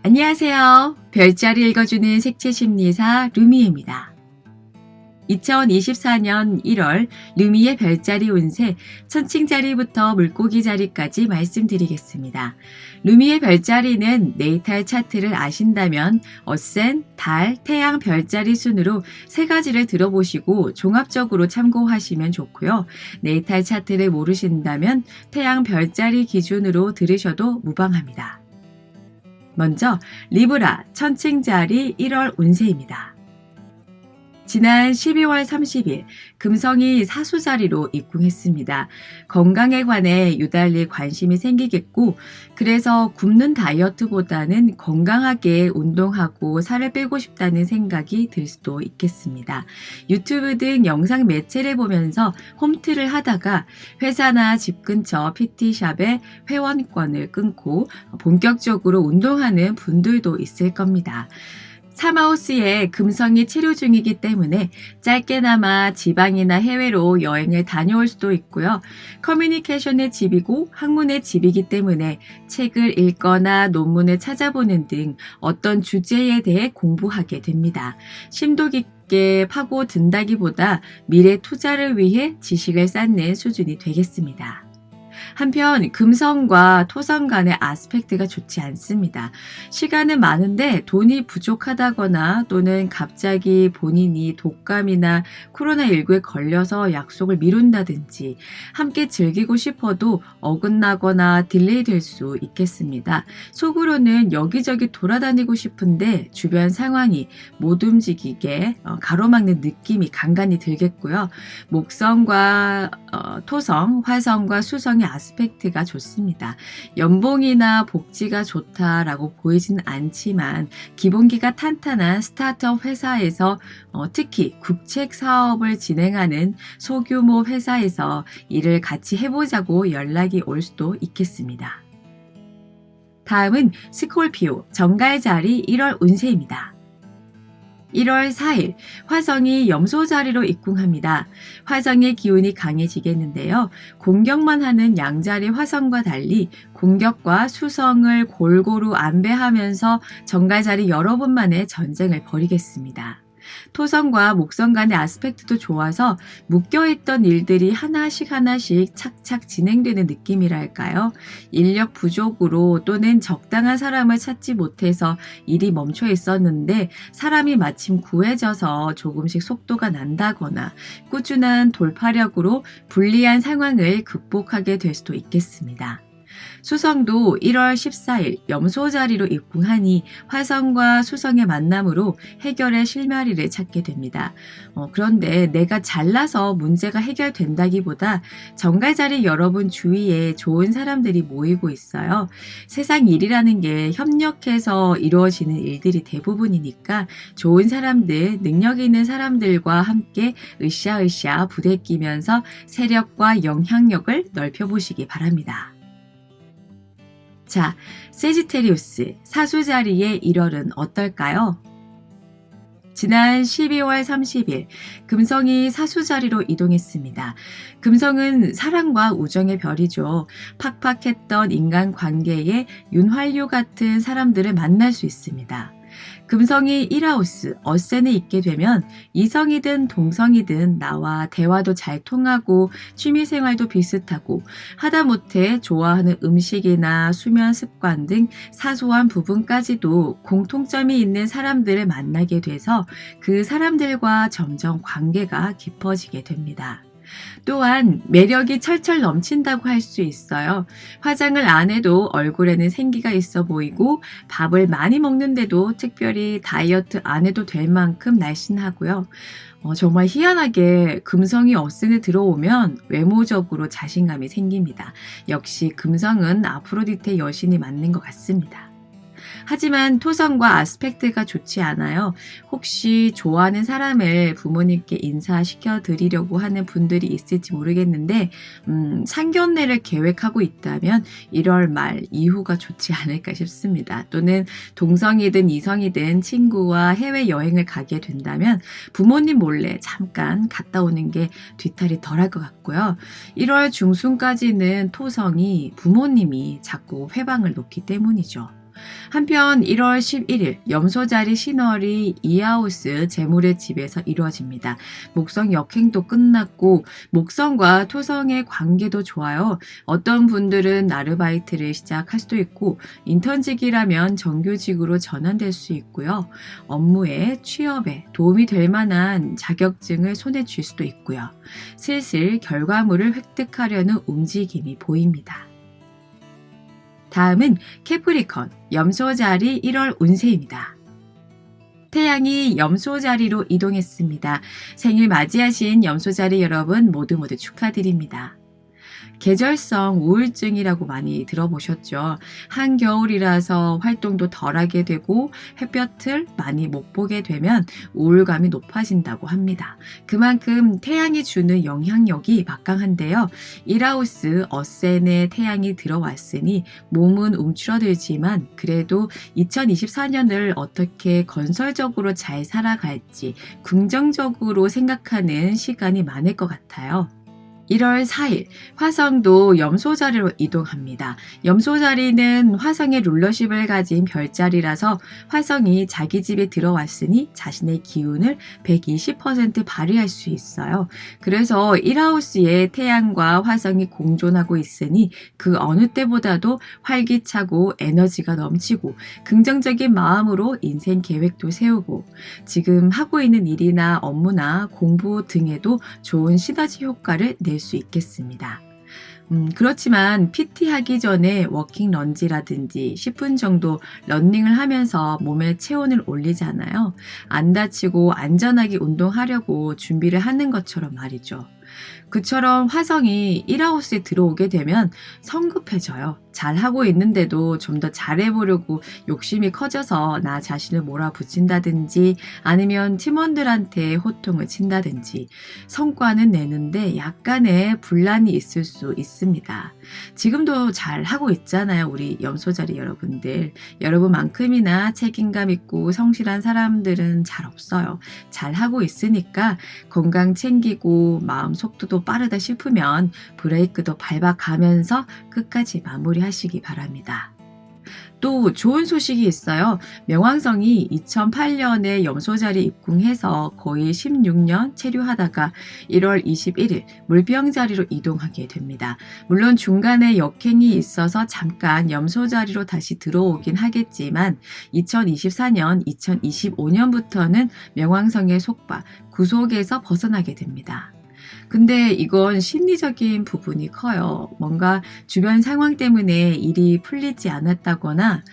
안녕하세요. 별자리 읽어주는 색채심리사 루미입니다. 2024년 1월 루미의 별자리 운세 천칭자리부터 물고기자리까지 말씀드리겠습니다. 루미의 별자리는 네이탈 차트를 아신다면 어센, 달, 태양 별자리 순으로 세 가지를 들어보시고 종합적으로 참고하시면 좋고요. 네이탈 차트를 모르신다면 태양 별자리 기준으로 들으셔도 무방합니다. 먼저 리브라 천칭자리 1월 운세입니다. 지난 12월 30일 금성이 사수자리로 입궁했습니다. 건강에 관해 유달리 관심이 생기겠고 그래서 굶는 다이어트보다는 건강하게 운동하고 살을 빼고 싶다는 생각이 들 수도 있겠습니다. 유튜브 등 영상 매체를 보면서 홈트를 하다가 회사나 집 근처 PT샵에 회원권을 끊고 본격적으로 운동하는 분들도 있을 겁니다. 사마우스에 금성이 치료 중이기 때문에 짧게나마 지방이나 해외로 여행을 다녀올 수도 있고요. 커뮤니케이션의 집이고 학문의 집이기 때문에 책을 읽거나 논문을 찾아보는 등 어떤 주제에 대해 공부하게 됩니다. 심도 깊게 파고든다기보다 미래 투자를 위해 지식을 쌓는 수준이 되겠습니다. 한편 금성과 토성 간의 아스펙트가 좋지 않습니다. 시간은 많은데 돈이 부족하다거나 또는 갑자기 본인이 독감이나 코로나19에 걸려서 약속을 미룬다든지 함께 즐기고 싶어도 어긋나거나 딜레이 될 수 있겠습니다. 속으로는 여기저기 돌아다니고 싶은데 주변 상황이 못 움직이게 가로막는 느낌이 간간히 들겠고요. 목성과 토성, 화성과 수성의 아스펙트가 좋습니다. 연봉이나 복지가 좋다라고 보이진 않지만 기본기가 탄탄한 스타트업 회사에서 특히 국책 사업을 진행하는 소규모 회사에서 일을 같이 해보자고 연락이 올 수도 있겠습니다. 다음은 스콜피오 정갈자리 1월 운세입니다. 1월 4일 화성이 염소 자리로 입궁합니다. 화성의 기운이 강해지겠는데요. 공격만 하는 양자리 화성과 달리 공격과 수성을 골고루 안배하면서 정갈자리 여러 번만의 전쟁을 벌이겠습니다. 토성과 목성 간의 아스펙트도 좋아서 묶여있던 일들이 하나씩 착착 진행되는 느낌이랄까요? 인력 부족으로 또는 적당한 사람을 찾지 못해서 일이 멈춰 있었는데 사람이 마침 구해져서 조금씩 속도가 난다거나 꾸준한 돌파력으로 불리한 상황을 극복하게 될 수도 있겠습니다. 수성도 1월 14일 염소 자리로 입궁하니 화성과 수성의 만남으로 해결의 실마리를 찾게 됩니다. 그런데 내가 잘나서 문제가 해결된다기보다 정갈자리 여러분 주위에 좋은 사람들이 모이고 있어요. 세상 일이라는 게 협력해서 이루어지는 일들이 대부분이니까 좋은 사람들, 능력 있는 사람들과 함께 으쌰으쌰 부대끼면서 세력과 영향력을 넓혀보시기 바랍니다. 자, 세지테리우스 사수자리의 1월은 어떨까요? 지난 12월 30일 금성이 사수자리로 이동했습니다. 금성은 사랑과 우정의 별이죠. 팍팍했던 인간관계에 윤활유 같은 사람들을 만날 수 있습니다. 금성이 1하우스 어센에 있게 되면 이성이든 동성이든 나와 대화도 잘 통하고 취미생활도 비슷하고 하다못해 좋아하는 음식이나 수면 습관 등 사소한 부분까지도 공통점이 있는 사람들을 만나게 돼서 그 사람들과 점점 관계가 깊어지게 됩니다. 또한 매력이 철철 넘친다고 할 수 있어요. 화장을 안 해도 얼굴에는 생기가 있어 보이고 밥을 많이 먹는데도 특별히 다이어트 안 해도 될 만큼 날씬하고요. 정말 희한하게 금성이 어센에 들어오면 외모적으로 자신감이 생깁니다. 역시 금성은 아프로디테 여신이 맞는 것 같습니다. 하지만 토성과 아스펙트가 좋지 않아요. 혹시 좋아하는 사람을 부모님께 인사시켜 드리려고 하는 분들이 있을지 모르겠는데 상견례를 계획하고 있다면 1월 말 이후가 좋지 않을까 싶습니다. 또는 동성이든 이성이든 친구와 해외여행을 가게 된다면 부모님 몰래 잠깐 갔다 오는 게 뒤탈이 덜할 것 같고요. 1월 중순까지는 토성이 부모님이 자꾸 회방을 놓기 때문이죠. 한편 1월 11일 염소자리 신월이 이하우스 재물의 집에서 이루어집니다. 목성 역행도 끝났고 목성과 토성의 관계도 좋아요. 어떤 분들은 아르바이트를 시작할 수도 있고 인턴직이라면 정규직으로 전환될 수 있고요. 업무에 취업에 도움이 될 만한 자격증을 손에 쥘 수도 있고요. 슬슬 결과물을 획득하려는 움직임이 보입니다. 다음은 캐프리컨, 염소자리 1월 운세입니다. 태양이 염소자리로 이동했습니다. 생일 맞이하신 염소자리 여러분 모두 축하드립니다. 계절성 우울증이라고 많이 들어보셨죠? 한겨울이라서 활동도 덜하게 되고 햇볕을 많이 못 보게 되면 우울감이 높아진다고 합니다. 그만큼 태양이 주는 영향력이 막강한데요. 일하우스 어센에 태양이 들어왔으니 몸은 움츠러들지만 그래도 2024년을 어떻게 건설적으로 잘 살아갈지 긍정적으로 생각하는 시간이 많을 것 같아요. 1월 4일 화성도 염소자리로 이동합니다. 염소자리는 화성의 룰러십을 가진 별자리라서 화성이 자기 집에 들어왔으니 자신의 기운을 120% 발휘할 수 있어요. 그래서 1하우스에 태양과 화성이 공존하고 있으니 그 어느 때보다도 활기차고 에너지가 넘치고 긍정적인 마음으로 인생 계획도 세우고 지금 하고 있는 일이나 업무나 공부 등에도 좋은 시너지 효과를 낼 수 있겠습니다. 그렇지만 PT 하기 전에 워킹 런지라든지 10분 정도 러닝을 하면서 몸의 체온을 올리잖아요. 안 다치고 안전하게 운동하려고 준비를 하는 것처럼 말이죠. 그처럼 화성이 1하우스에 들어오게 되면 성급해져요. 잘하고 있는데도 좀 더 잘해보려고 욕심이 커져서 나 자신을 몰아붙인다든지 아니면 팀원들한테 호통을 친다든지 성과는 내는데 약간의 분란이 있을 수 있습니다. 지금도 잘하고 있잖아요. 우리 염소자리 여러분들. 여러분만큼이나 책임감 있고 성실한 사람들은 잘 없어요. 잘하고 있으니까 건강 챙기고 마음 속도도 빠르다 싶으면 브레이크도 밟아가면서 끝까지 마무리하시기 바랍니다. 또 좋은 소식이 있어요. 명왕성이 2008년에 염소자리 입궁해서 거의 16년 체류하다가 1월 21일 물병자리로 이동하게 됩니다. 물론 중간에 역행이 있어서 잠깐 염소자리로 다시 들어오긴 하겠지만 2024년, 2025년부터는 명왕성의 속박, 구속에서 벗어나게 됩니다. 근데 이건 심리적인 부분이 커요. 뭔가 주변 상황 때문에 일이 풀리지 않았다거나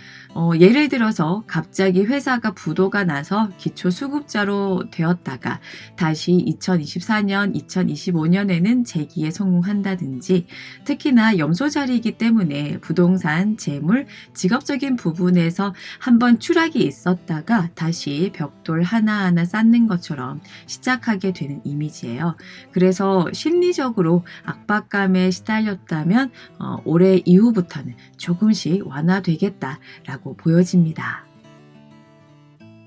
예를 들어서 갑자기 회사가 부도가 나서 기초수급자로 되었다가 다시 2024년, 2025년에는 재기에 성공한다든지 특히나 염소자리이기 때문에 부동산, 재물, 직업적인 부분에서 한번 추락이 있었다가 다시 벽돌 하나하나 쌓는 것처럼 시작하게 되는 이미지예요. 그래서 심리적으로 압박감에 시달렸다면 올해 이후부터는 조금씩 완화되겠다라고 보여집니다.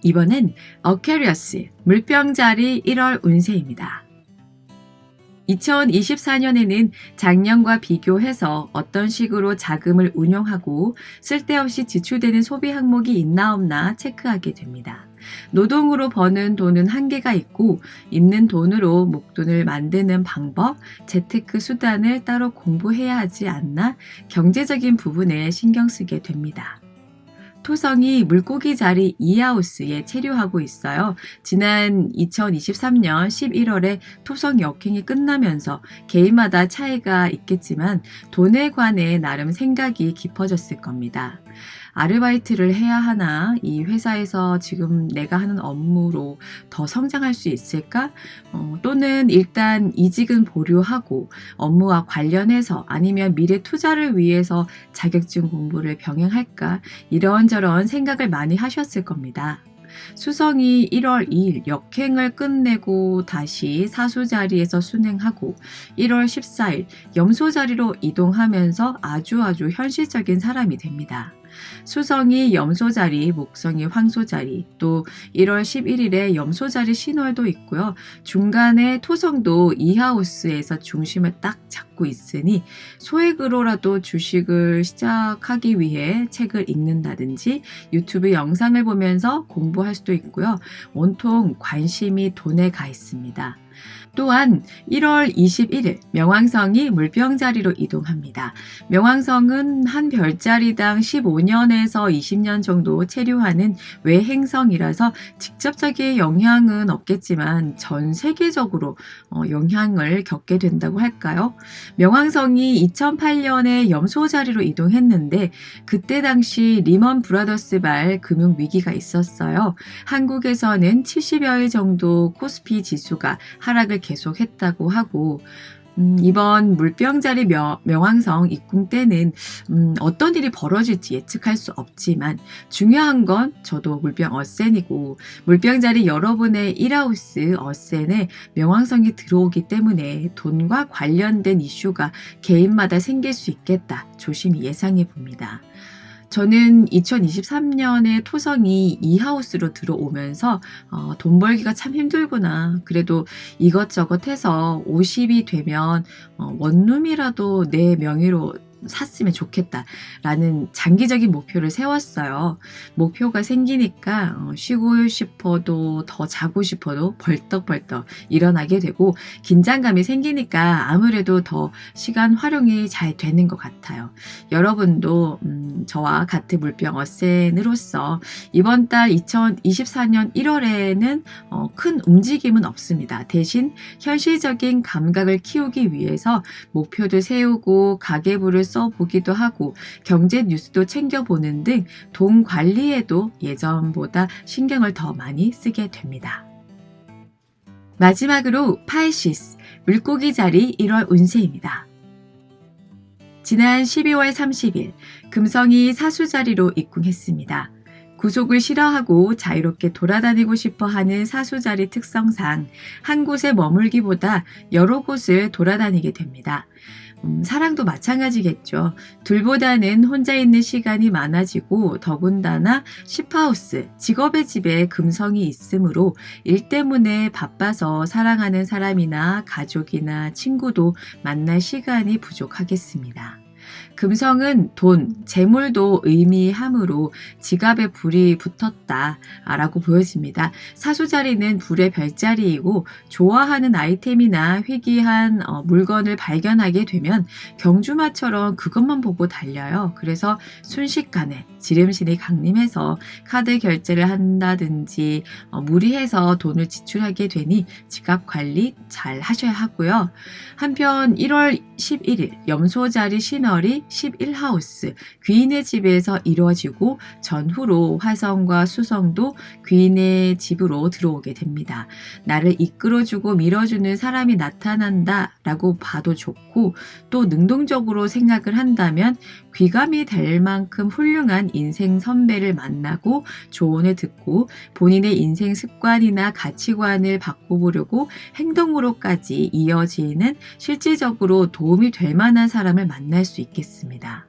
이번엔 어퀘리어스 물병자리 1월 운세입니다. 2024년에는 작년과 비교해서 어떤 식으로 자금을 운용하고 쓸데없이 지출되는 소비 항목이 있나 없나 체크하게 됩니다. 노동으로 버는 돈은 한계가 있고 있는 돈으로 목돈을 만드는 방법, 재테크 수단을 따로 공부해야 하지 않나 경제적인 부분에 신경 쓰게 됩니다. 토성이 물고기 자리 이하우스에 체류하고 있어요. 지난 2023년 11월에 토성 역행이 끝나면서 개인마다 차이가 있겠지만 돈에 관해 나름 생각이 깊어졌을 겁니다. 아르바이트를 해야 하나? 이 회사에서 지금 내가 하는 업무로 더 성장할 수 있을까? 또는 일단 이직은 보류하고 업무와 관련해서 아니면 미래 투자를 위해서 자격증 공부를 병행할까? 이런저런 생각을 많이 하셨을 겁니다. 수성이 1월 2일 역행을 끝내고 다시 사수자리에서 순행하고 1월 14일 염소자리로 이동하면서 아주 현실적인 사람이 됩니다. 수성이 염소자리, 목성이 황소자리, 또 1월 11일에 염소자리 신월도 있고요. 중간에 토성도 이하우스에서 중심을 딱 잡고 있으니 소액으로라도 주식을 시작하기 위해 책을 읽는다든지 유튜브 영상을 보면서 공부할 수도 있고요. 온통 관심이 돈에 가 있습니다. 또한 1월 21일 명왕성이 물병자리로 이동합니다. 명왕성은 한 별자리당 15년에서 20년 정도 체류하는 외행성이라서 직접적인 영향은 없겠지만 전 세계적으로 영향을 겪게 된다고 할까요? 명왕성이 2008년에 염소자리로 이동했는데 그때 당시 리먼 브라더스발 금융위기가 있었어요. 한국에서는 70여일 정도 코스피 지수가 하락을 계속했다고 하고 이번 물병자리 명왕성 입궁 때는 어떤 일이 벌어질지 예측할 수 없지만 중요한 건 저도 물병 어센이고 물병자리 여러분의 1하우스 어센에 명왕성이 들어오기 때문에 돈과 관련된 이슈가 개인마다 생길 수 있겠다 조심히 예상해 봅니다. 저는 2023년에 토성이 이하우스로 들어오면서 돈 벌기가 참 힘들구나. 그래도 이것저것 해서 50이 되면 원룸이라도 내 명의로 샀으면 좋겠다라는 장기적인 목표를 세웠어요. 목표가 생기니까 쉬고 싶어도 더 자고 싶어도 벌떡벌떡 일어나게 되고 긴장감이 생기니까 아무래도 더 시간 활용이 잘 되는 것 같아요. 여러분도 저와 같은 물병 어센으로서 이번 달 2024년 1월에는 큰 움직임은 없습니다. 대신 현실적인 감각을 키우기 위해서 목표도 세우고 가계부를 써보기도 하고 경제 뉴스도 챙겨보는 등 돈 관리에도 예전보다 신경을 더 많이 쓰게 됩니다. 마지막으로 파이시스, 물고기 자리 1월 운세입니다. 지난 12월 30일 금성이 사수자리로 입궁했습니다. 구속을 싫어하고 자유롭게 돌아다니고 싶어하는 사수자리 특성상 한 곳에 머물기보다 여러 곳을 돌아다니게 됩니다. 사랑도 마찬가지겠죠. 둘보다는 혼자 있는 시간이 많아지고 더군다나 10하우스, 직업의 집에 금성이 있으므로 일 때문에 바빠서 사랑하는 사람이나 가족이나 친구도 만날 시간이 부족하겠습니다. 금성은 돈, 재물도 의미하므로 지갑에 불이 붙었다라고 보여집니다. 사수자리는 불의 별자리이고 좋아하는 아이템이나 희귀한 물건을 발견하게 되면 경주마처럼 그것만 보고 달려요. 그래서 순식간에 지름신이 강림해서 카드 결제를 한다든지 무리해서 돈을 지출하게 되니 지갑 관리 잘 하셔야 하고요. 한편 1월 11일 염소자리 신월이 11하우스 귀인의 집에서 이루어지고 전후로 화성과 수성도 귀인의 집으로 들어오게 됩니다. 나를 이끌어주고 밀어주는 사람이 나타난다 라고 봐도 좋고 또 능동적으로 생각을 한다면 귀감이 될 만큼 훌륭한 인생 선배를 만나고 조언을 듣고 본인의 인생 습관이나 가치관을 바꿔보려고 행동으로까지 이어지는 실질적으로 도움이 될 만한 사람을 만날 수 있겠습니다.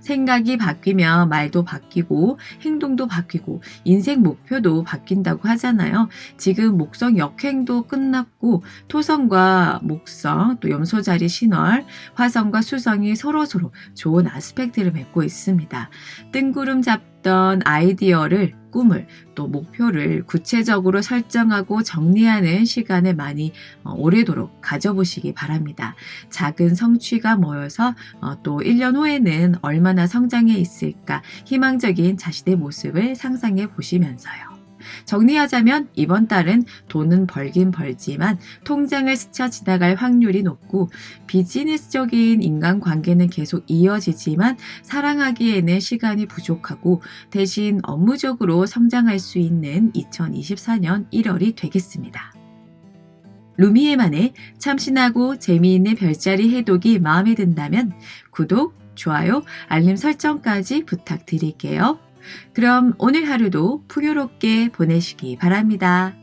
생각이 바뀌면 말도 바뀌고 행동도 바뀌고 인생 목표도 바뀐다고 하잖아요. 지금 목성 역행도 끝났고 토성과 목성 또 염소자리 신월 화성과 수성이 서로서로 좋은 아스펙트를 맺고 있습니다. 뜬구름 잡던 아이디어를 꿈을 또 목표를 구체적으로 설정하고 정리하는 시간을 많이 오래도록 가져보시기 바랍니다. 작은 성취가 모여서 또 1년 후에는 얼마나 성장해 있을까 희망적인 자신의 모습을 상상해 보시면서요. 정리하자면 이번 달은 돈은 벌긴 벌지만 통장을 스쳐 지나갈 확률이 높고 비즈니스적인 인간관계는 계속 이어지지만 사랑하기에는 시간이 부족하고 대신 업무적으로 성장할 수 있는 2024년 1월이 되겠습니다. 루미에만의 참신하고 재미있는 별자리 해독이 마음에 든다면 구독, 좋아요, 알림 설정까지 부탁드릴게요. 그럼 오늘 하루도 풍요롭게 보내시기 바랍니다.